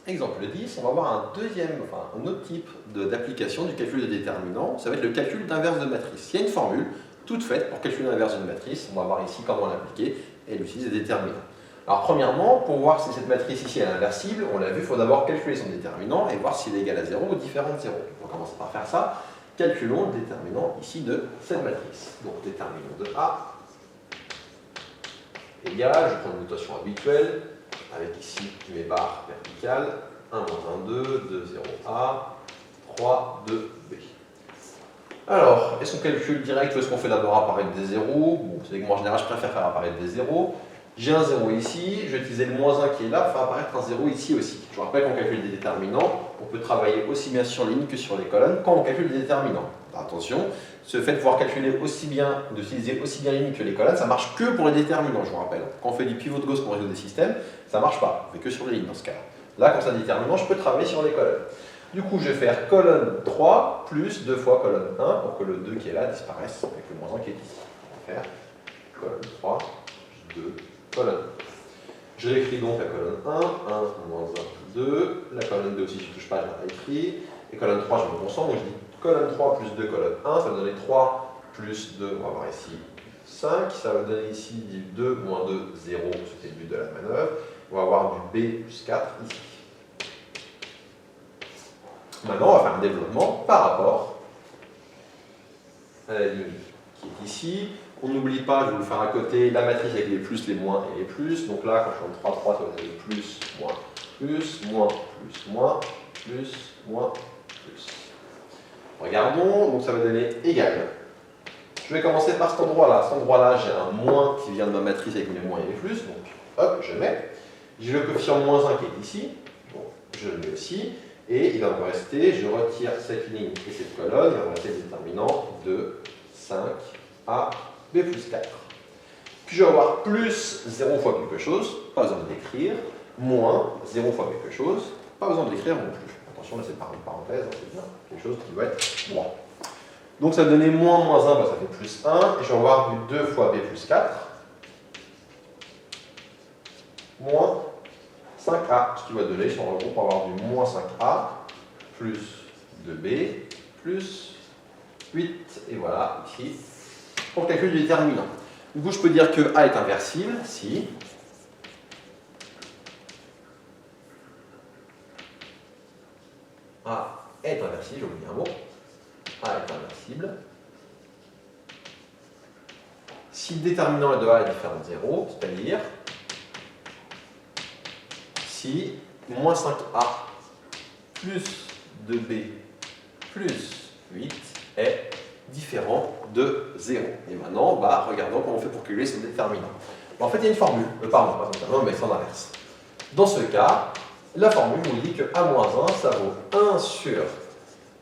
Exemple 10, on va voir un autre type d'application du calcul de déterminant. Ça va être le calcul d'inverse de matrice. Il y a une formule toute faite pour calculer l'inverse d'une matrice. On va voir ici comment l'appliquer et elle utilise des déterminants. Alors premièrement, pour voir si cette matrice ici est inversible, on l'a vu, il faut d'abord calculer son déterminant et voir s'il est égal à 0 ou différent de 0. On va commencer par faire ça. Calculons le déterminant ici de cette matrice. Donc déterminant de A égale, je prends une notation habituelle, avec ici mes barres verticales, 1, moins 1, 2, 2, 0, A, 3, 2, B. Alors, est-ce qu'on calcule direct ou est-ce qu'on fait d'abord apparaître des zéros? Bon, vous savez que moi en général je préfère faire apparaître des zéros. J'ai un 0 ici, je vais utiliser le moins 1 qui est là, faire apparaître un 0 ici aussi. Je vous rappelle qu'on calcule des déterminants, on peut travailler aussi bien sur ligne que sur les colonnes quand on calcule des déterminants. Attention, ce fait de pouvoir calculer aussi bien, d'utiliser aussi bien les lignes que les colonnes, ça marche que pour les déterminants, je vous rappelle. Quand on fait du pivot de Gauss pour résoudre des systèmes, ça ne marche pas, on fait que sur les lignes dans ce cas-là. Là, quand c'est un déterminant, je peux travailler sur les colonnes. Du coup, je vais faire colonne 3 plus 2 fois colonne 1 pour que le 2 qui est là disparaisse avec le moins 1 qui est ici. On va faire colonne 3 plus 2 colonne. Je l'écris donc la colonne 1, 1, moins 1, 2. La colonne 2 aussi, je ne touche pas, je l'ai écrit. Et colonne 3, je me concentre, donc je dis colonne 3 plus 2 colonne 1, ça va donner 3 plus 2, on va voir ici 5. Ça va donner ici 2 moins 2, 0, c'était le but de la manœuvre. On va avoir du B plus 4 ici. Maintenant, on va faire un développement par rapport à la ligne qui est ici. On n'oublie pas, je vais vous le faire à côté, la matrice avec les plus, les moins et les plus. Donc là, quand je suis en 3, 3, ça va donner plus, moins, plus, moins, plus, moins, plus, moins, plus. Regardons, donc ça va donner égal. Je vais commencer par cet endroit-là. Cet endroit-là, j'ai un moins qui vient de ma matrice avec mes moins et mes plus. Donc, hop, je mets. J'ai le coefficient moins 1 qui est ici. Bon, je le mets aussi. Et il va me rester, je retire cette ligne et cette colonne, il va me rester le déterminant de 5 à B plus 4. Puis je vais avoir plus 0 fois quelque chose, pas besoin de l'écrire, moins 0 fois quelque chose, pas besoin de l'écrire non plus. Attention, là c'est par une parenthèse, c'est bien, quelque chose qui va être moins. Donc ça va donner moins 1, bah, ça fait plus 1, et je vais avoir du 2 fois B plus 4, moins 5A, ce qui va donner, si on regroupe, pour avoir du moins 5A, plus 2B, plus 8, et voilà, ici, pour le calcul du déterminant. Du coup, je peux dire que A est inversible, si A est inversible, j'ai oublié un mot, A est inversible, si le déterminant de A est différent de 0, c'est-à-dire si moins 5A plus 2B plus 8 est différent de 0. Et maintenant, bah, regardons comment on fait pour calculer ce déterminant. En fait, il y a une formule, pardon, pas déterminant, mais c'est en inverse. Dans ce cas, la formule nous dit que A-1, ça vaut 1 sur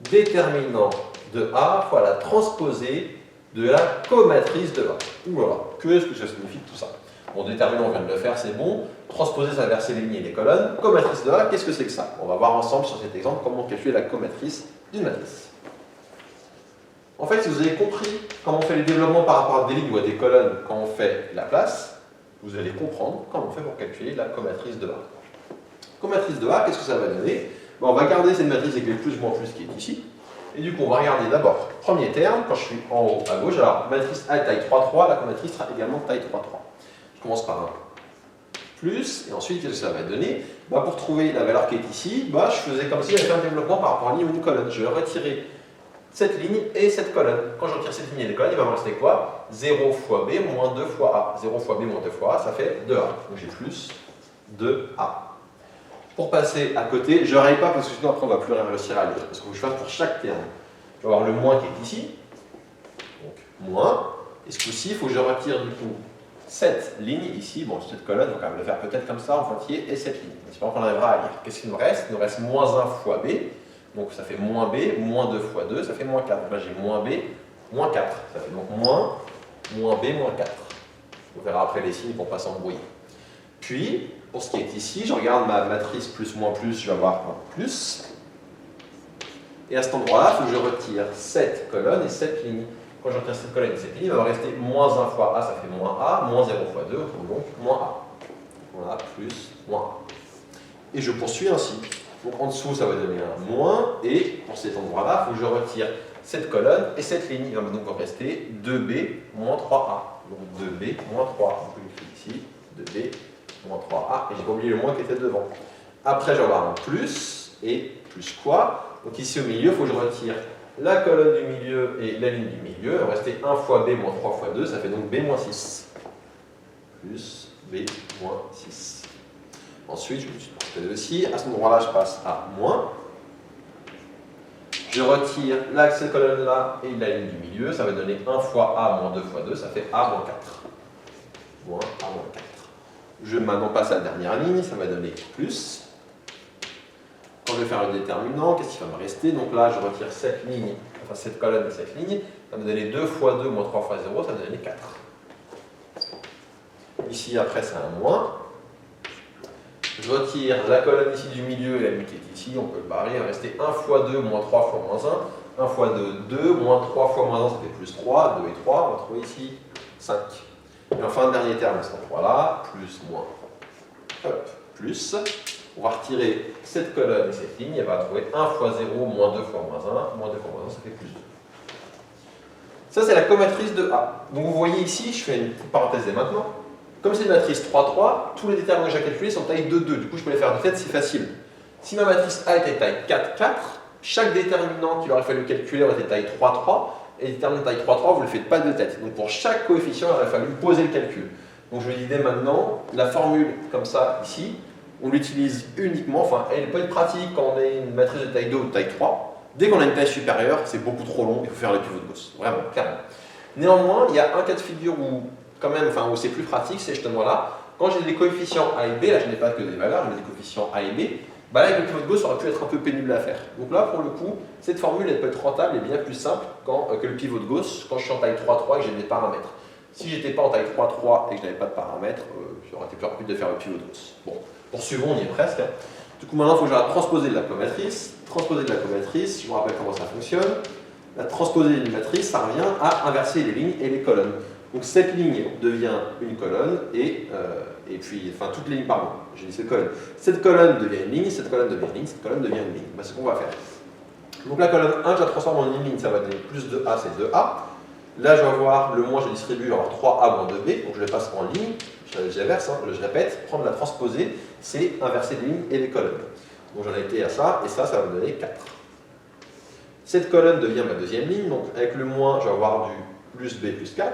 déterminant de A fois la transposée de la comatrice de A. Voilà, qu'est-ce que ça signifie tout ça? Bon, déterminant, on vient de le faire, c'est bon. Transposer, ça va verser les lignes et les colonnes. Comatrice de A, qu'est-ce que c'est que ça? On va voir ensemble sur cet exemple comment calculer la comatrice d'une matrice. En fait, si vous avez compris comment on fait les développements par rapport à des lignes ou à des colonnes quand on fait la place, vous allez comprendre comment on fait pour calculer la comatrice de A. Comatrice de A, qu'est-ce que ça va donner? On va garder cette matrice avec les plus, moins, plus qui est ici. Et du coup, on va regarder d'abord, premier terme, quand je suis en haut à gauche, alors matrice A est taille 3, 3, la comatrice sera également taille 3, 3. Je commence par un plus, et ensuite, qu'est-ce que ça va donner? Pour trouver la valeur qui est ici, je faisais comme si j'avais fait un développement par rapport à une ligne ou une colonne. Je vais retirer cette ligne et cette colonne. Quand je retire cette ligne et les colonnes, il va me rester quoi? 0 fois B moins 2 fois A. 0 fois B moins 2 fois A, ça fait 2A. Donc j'ai plus 2A. Pour passer à côté, je ne raye pas parce que sinon après on ne va plus rien réussir à lire. Parce que je fais pour chaque terme. Je vais avoir le moins qui est ici. Donc moins. Et ce coup-ci, il faut que je retire du coup cette ligne ici. Bon, cette colonne, donc on va le faire peut-être comme ça en pointillé et cette ligne. J'espère qu'on arrivera à lire. Qu'est-ce qu'il nous reste? Il nous reste moins 1 fois B. Donc ça fait moins B, moins 2 fois 2, ça fait moins 4. Donc là j'ai moins B, moins 4. Ça fait donc moins B, moins 4. On verra après les signes pour ne pas s'embrouiller. Puis, pour ce qui est ici, je regarde ma matrice plus, moins, plus, je vais avoir un plus. Et à cet endroit-là, il faut que je retire cette colonne et cette ligne. Quand je retire cette colonne et cette ligne, il va me rester moins 1 fois A, ça fait moins A, moins 0 fois 2, donc moins A. Voilà, plus, moins A. et je poursuis ainsi. Donc en dessous, ça va donner un moins, et pour cet endroit-là, il faut que je retire cette colonne et cette ligne. Il va donc rester 2b moins 3a. Donc 2b moins 3. Donc je l'écris ici, 2b moins 3a, et j'ai pas oublié le moins qui était devant. Après, je vais avoir un plus, et plus quoi? Donc ici au milieu, il faut que je retire la colonne du milieu et la ligne du milieu. Il va rester 1 fois b moins 3 fois 2, ça fait donc b moins 6. Plus b moins 6. Ensuite, je me suis passé aussi. À ce moment-là, je passe à moins. Je retire cette colonne-là et la ligne du milieu. Ça va donner 1 fois a moins 2 fois 2. Ça fait a moins 4. Moins a moins 4. Je vais maintenant passer à la dernière ligne. Ça va donner plus. Quand je vais faire le déterminant, qu'est-ce qui va me rester? Donc là, je retire cette ligne, enfin cette colonne et cette ligne. Ça va me donner 2 fois 2 moins 3 fois 0. Ça va donner 4. Ici, après, c'est un moins. Je retire la colonne ici du milieu et la ligne qui est ici, on peut le barrer, il va rester 1 fois 2 moins 3 fois moins 1. 1 fois 2, 2, moins 3 fois moins 1, ça fait plus 3, 2 et 3, on va trouver ici 5. Et enfin, le dernier terme, cet endroit-là, plus, moins, hop, plus. On va retirer cette colonne et cette ligne, elle va trouver 1 fois 0, moins 2 fois moins 1, moins 2 fois moins 1, ça fait plus 2. Ça, c'est la comatrice de A. Donc vous voyez ici, je fais une petite parenthèse dès maintenant. Comme c'est une matrice 3-3, tous les déterminants que j'ai calculés sont taille 2-2. Du coup, je peux les faire de tête, c'est facile. Si ma matrice A était taille 4-4, chaque déterminant qu'il aurait fallu calculer aurait été taille 3-3. Et les déterminants taille 3-3, vous ne le faites pas de tête. Donc pour chaque coefficient, il aurait fallu poser le calcul. Donc je vous dis dès maintenant, la formule comme ça, ici, on l'utilise uniquement, enfin, elle peut être pratique quand on a une matrice de taille 2 ou de taille 3. Dès qu'on a une taille supérieure, c'est beaucoup trop long, il faut faire le pivot de Gauss. Vraiment, clairement. Néanmoins, il y a un cas de figure où quand même, enfin, où c'est plus pratique, c'est justement là, quand j'ai des coefficients A et B, là je n'ai pas que des valeurs, mais des coefficients A et B, bah là avec le pivot de Gauss, ça aurait pu être un peu pénible à faire. Donc là, pour le coup, cette formule, elle peut être rentable et bien plus simple que le pivot de Gauss quand je suis en taille 3-3 et que j'ai des paramètres. Si j'étais pas en taille 3-3 et que je n'avais pas de paramètres, j'aurais été plus rapide de faire le pivot de Gauss. Bon, poursuivons, on y est presque. Du coup, maintenant, il faut que je la transposer de la comatrice. Transposer de la comatrice, je vous rappelle comment ça fonctionne. La transposer d'une matrice, ça revient à inverser les lignes et les colonnes. Donc cette ligne devient une colonne et puis, enfin toutes les lignes, pardon, j'ai dit cette colonne. Cette colonne devient une ligne, cette colonne devient une ligne, cette colonne devient une ligne. Ben, c'est ce qu'on va faire. Donc la colonne 1, je la transforme en une ligne, ça va donner plus de A, c'est 2A. Là, je vais avoir le moins, je distribue, alors 3A moins 2B, donc je les passe en ligne. J'inverse, hein, je répète, prendre la transposée, c'est inverser les lignes et les colonnes. Donc j'en ai été à ça, et ça va me donner 4. Cette colonne devient ma deuxième ligne, donc avec le moins, je vais avoir du plus B plus 4.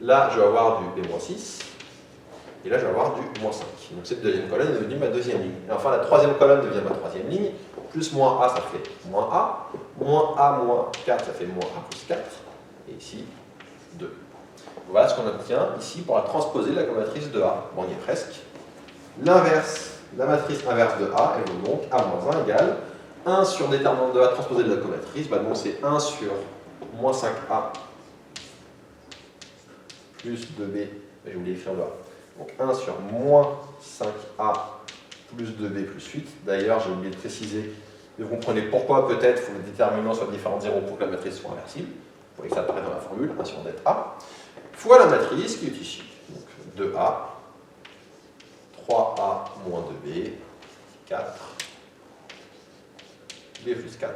Là, je vais avoir du B-6, et là, je vais avoir du moins 5. Donc cette deuxième colonne est devenue ma deuxième ligne. Et enfin, la troisième colonne devient ma troisième ligne. Plus moins A, ça fait moins A. Moins A moins 4, ça fait moins A plus 4. Et ici, 2. Voilà ce qu'on obtient ici pour la transposée de la comatrice de A. Bon, on y est presque. L'inverse, la matrice inverse de A, elle vaut donc A moins 1 égale 1 sur déterminant de A transposé de la comatrice. Bah, donc c'est 1 sur moins 5A plus 2B, j'ai oublié d'écrire le A. Donc 1 sur moins 5A plus 2B plus 8. D'ailleurs, j'ai oublié de préciser, mais vous comprenez pourquoi peut-être il faut que le déterminant soit différent de 0 pour que la matrice soit inversible. Vous voyez que ça apparaît dans la formule, 1 sur det A, fois la matrice qui est ici. Donc 2A, 3A moins 2B, 4, B plus 4,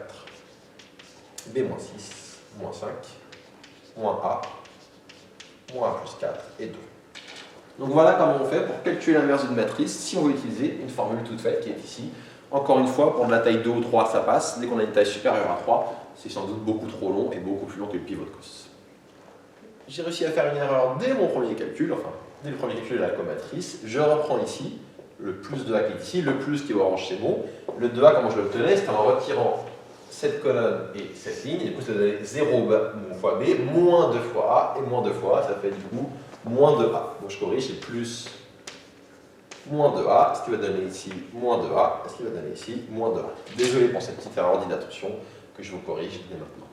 B moins 6, moins 5, moins A, moins A plus 4 et 2. Donc voilà comment on fait pour calculer l'inverse d'une matrice si on veut utiliser une formule toute faite qui est ici. Encore une fois, pour de la taille 2 ou 3, ça passe. Dès qu'on a une taille supérieure à 3, c'est sans doute beaucoup trop long et beaucoup plus long que le pivot de Gauss. J'ai réussi à faire une erreur dès mon premier calcul, enfin, dès le premier calcul de la comatrice. Je reprends ici le plus de A qui est ici, le plus qui est orange, c'est bon. Le 2A, comment je l'obtenais, c'est en retirant cette colonne et cette ligne. Et du coup, ça donne 0 fois B, moins 2 fois A, et moins 2 fois A, ça fait du coup moins 2A. Donc je corrige, c'est plus moins 2A, ce qui va donner ici moins 2A, ce qui va donner ici moins 2A. Désolé pour cette petite erreur d'inattention que je vous corrige dès maintenant.